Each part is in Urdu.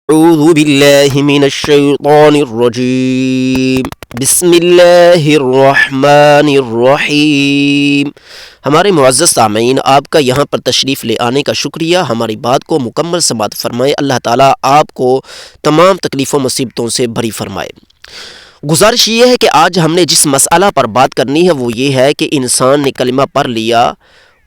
اعوذ باللہ من الشیطان الرجیم بسم اللہ الرحمن الرحیم۔ ہمارے معزز سامعین، آپ کا یہاں پر تشریف لے آنے کا شکریہ۔ ہماری بات کو مکمل سماعت فرمائے۔ اللہ تعالیٰ آپ کو تمام تکلیف و مصیبتوں سے بری فرمائے۔ گزارش یہ ہے کہ آج ہم نے جس مسئلہ پر بات کرنی ہے وہ یہ ہے کہ انسان نے کلمہ پڑھ لیا،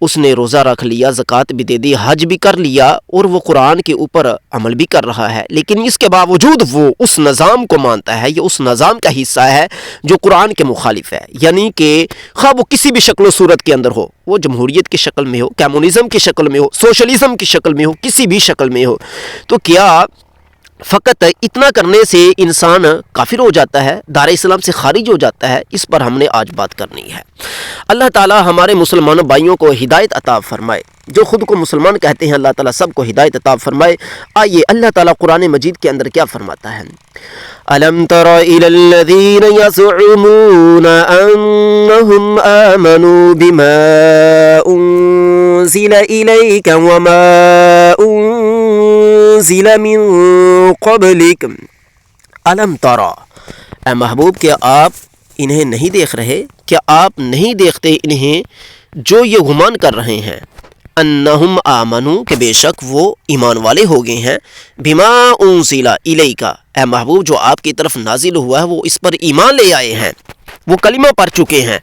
اس نے روزہ رکھ لیا، زکوٰۃ بھی دے دی، حج بھی کر لیا اور وہ قرآن کے اوپر عمل بھی کر رہا ہے، لیکن اس کے باوجود وہ اس نظام کو مانتا ہے یا اس نظام کا حصہ ہے جو قرآن کے مخالف ہے، یعنی کہ خواہ وہ کسی بھی شکل و صورت کے اندر ہو، وہ جمہوریت کی شکل میں ہو، کمیونزم کی شکل میں ہو، سوشلزم کی شکل میں ہو، کسی بھی شکل میں ہو، تو کیا فقط اتنا کرنے سے انسان کافر ہو جاتا ہے، دار اسلام سے خارج ہو جاتا ہے؟ اس پر ہم نے آج بات کرنی ہے۔ اللہ تعالیٰ ہمارے مسلمانوں بھائیوں کو ہدایت عطا فرمائے، جو خود کو مسلمان کہتے ہیں اللہ تعالیٰ سب کو ہدایت عطا فرمائے۔ آئیے اللہ تعالیٰ قرآن مجید کے اندر کیا فرماتا ہے؟ أَلَمْ تَرَ إِلَى الَّذِينَ يَزْعُمُونَ أَنَّهُمْ آمَنُوا بِمَا أُنزِلَ إِلَيْكَ وَمَا أُنزِلَ مِن قَبْلِكَ أَلَمْ تَرَ، اے محبوب کیا آپ انہیں نہیں دیکھ رہے؟ کیا آپ نہیں دیکھتے انہیں جو یہ گمان کر رہے ہیں انہم آمنو کہ بے شک وہ ایمان والے ہو گئے ہیں، بما انزل الیک، اے محبوب جو آپ کی طرف نازل ہوا ہے وہ اس پر ایمان لے آئے ہیں، وہ کلمہ پڑھ چکے ہیں،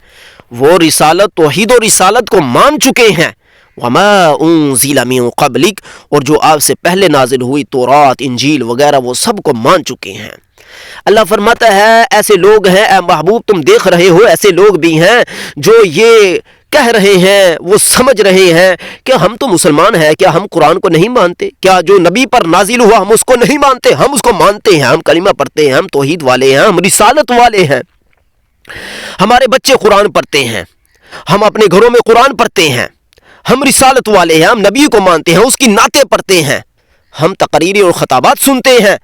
وہ رسالت توحید و رسالت کو مان چکے ہیں، وما انزل من قبلک، اور جو آپ سے پہلے نازل ہوئی تورات انجیل وغیرہ وہ سب کو مان چکے ہیں۔ اللہ فرماتا ہے ایسے لوگ ہیں اے محبوب تم دیکھ رہے ہو، ایسے لوگ بھی ہیں جو یہ کہہ رہے ہیں، وہ سمجھ رہے ہیں کہ ہم تو مسلمان ہیں، کیا ہم قرآن کو نہیں مانتے؟ کیا جو نبی پر نازل ہوا ہم اس کو نہیں مانتے؟ ہم اس کو مانتے ہیں، ہم کلمہ پڑھتے ہیں، ہم توحید والے ہیں، ہم رسالت والے ہیں، ہمارے بچے قرآن پڑھتے ہیں، ہم اپنے گھروں میں قرآن پڑھتے ہیں، ہم رسالت والے ہیں، ہم نبی کو مانتے ہیں، اس کی نعتیں پڑھتے ہیں، ہم تقریریں اور خطابات سنتے ہیں۔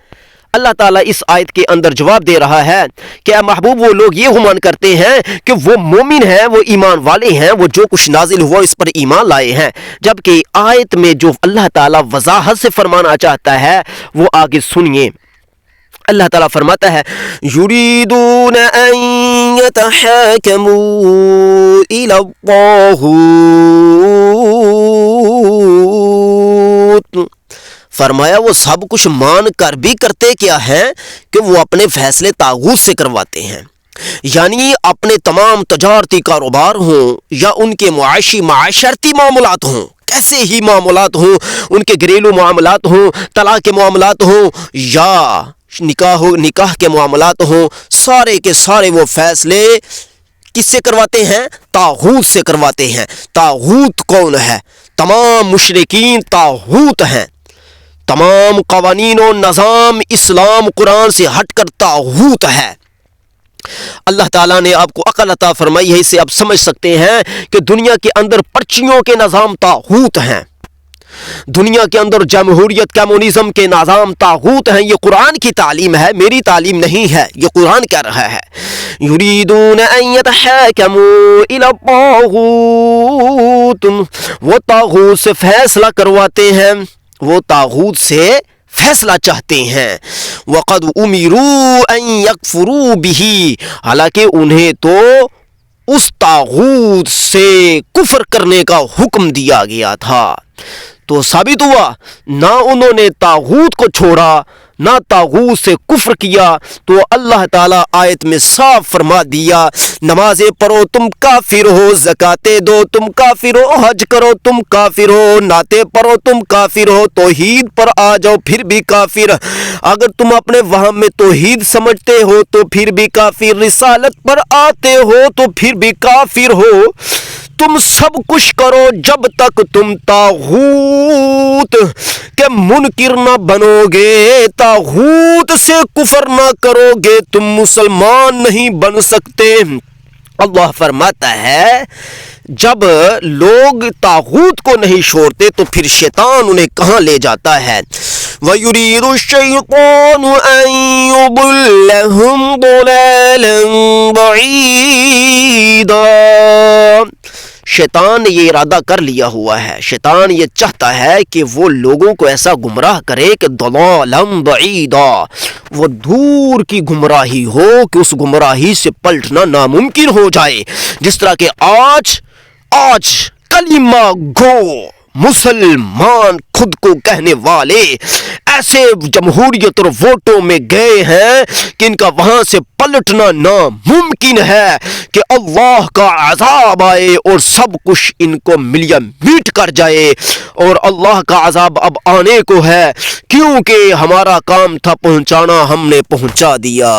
اللہ تعالیٰ اس آیت کے اندر جواب دے رہا ہے کہ اے محبوب وہ لوگ یہ گمان کرتے ہیں کہ وہ مومن ہیں، وہ ایمان والے ہیں، وہ جو کچھ نازل ہوا اس پر ایمان لائے ہیں، جبکہ آیت میں جو اللہ تعالیٰ وضاحت سے فرمانا چاہتا ہے وہ آگے سنیے۔ اللہ تعالیٰ فرماتا ہے یریدون ان یتحاکموا الی الطاغوت، فرمایا وہ سب کچھ مان کر بھی کرتے کیا ہیں کہ وہ اپنے فیصلے طاغوت سے کرواتے ہیں، یعنی اپنے تمام تجارتی کاروبار ہوں یا ان کے معاشرتی معاملات ہوں، کیسے ہی معاملات ہوں، ان کے گھریلو معاملات ہوں، طلاق کے معاملات ہوں یا نکاح کے معاملات ہوں، سارے کے سارے وہ فیصلے کس سے کرواتے ہیں؟ طاغوت سے کرواتے ہیں۔ طاغوت کون ہے؟ تمام مشرکین طاغوت ہیں، تمام قوانین و نظام اسلام قرآن سے ہٹ کر طاغوت ہے۔ اللہ تعالیٰ نے آپ کو عقل عطا فرمائی ہے، اسے آپ سمجھ سکتے ہیں کہ دنیا کے اندر پرچیوں کے نظام طاغوت ہیں، دنیا کے اندر جمہوریت کمیونزم کے نظام طاغوت ہیں۔ یہ قرآن کی تعلیم ہے، میری تعلیم نہیں ہے، یہ قرآن کہہ رہا ہے یریدون ان یتحاکموا الی الطاغوت، وہ طاغوت سے فیصلہ کرواتے ہیں، وہ طاغوت سے فیصلہ چاہتے ہیں۔ وَقَدْ أُمِرُوا أَن يَكْفُرُوا بِهِ، حالانکہ انہیں تو اس طاغوت سے کفر کرنے کا حکم دیا گیا تھا، تو ثابت ہوا نہ انہوں نے طاغوت کو چھوڑا نہ طاغوت سے کفر کیا، تو اللہ تعالیٰ آیت میں صاف فرما دیا نمازیں پڑھو تم کافر ہو، زکاتیں دو تم کافر ہو، حج کرو تم کافر ہو، نعتیں پڑھو تم کافر ہو، توحید پر آ جاؤ پھر بھی کافر، اگر تم اپنے وہم میں توحید سمجھتے ہو تو پھر بھی کافر، رسالت پر آتے ہو تو پھر بھی کافر ہو، تم سب کچھ کرو جب تک تم طاغوت کے منکر نہ بنو گے، طاغوت سے کفر نہ کرو گے، تم مسلمان نہیں بن سکتے۔ اللہ فرماتا ہے جب لوگ طاغوت کو نہیں چھوڑتے تو پھر شیطان انہیں کہاں لے جاتا ہے؟ وَيُرِيدُ الشَّيْطَانُ أَن يُضِلَّهُمْ ضَلَالًا بَعِيدًا، شیطان نے یہ ارادہ کر لیا ہوا ہے، شیطان یہ چاہتا ہے کہ وہ لوگوں کو ایسا گمراہ کرے کہ ضلالا بعیدا، وہ دور کی گمراہی ہو کہ اس گمراہی سے پلٹنا ناممکن ہو جائے. جس طرح کہ آج کلمہ گو مسلمان خود کو کہنے والے ایسے جمہوریت اور ووٹوں میں گئے ہیں کہ ان کا وہاں سے پلٹنا ناممکن ہے کہ اللہ کا عذاب آئے اور سب کچھ ان کو ملیا میٹ کر جائے. اور اللہ کا عذاب اب آنے کو ہے، کیونکہ ہمارا کام تھا پہنچانا، ہم نے پہنچا دیا.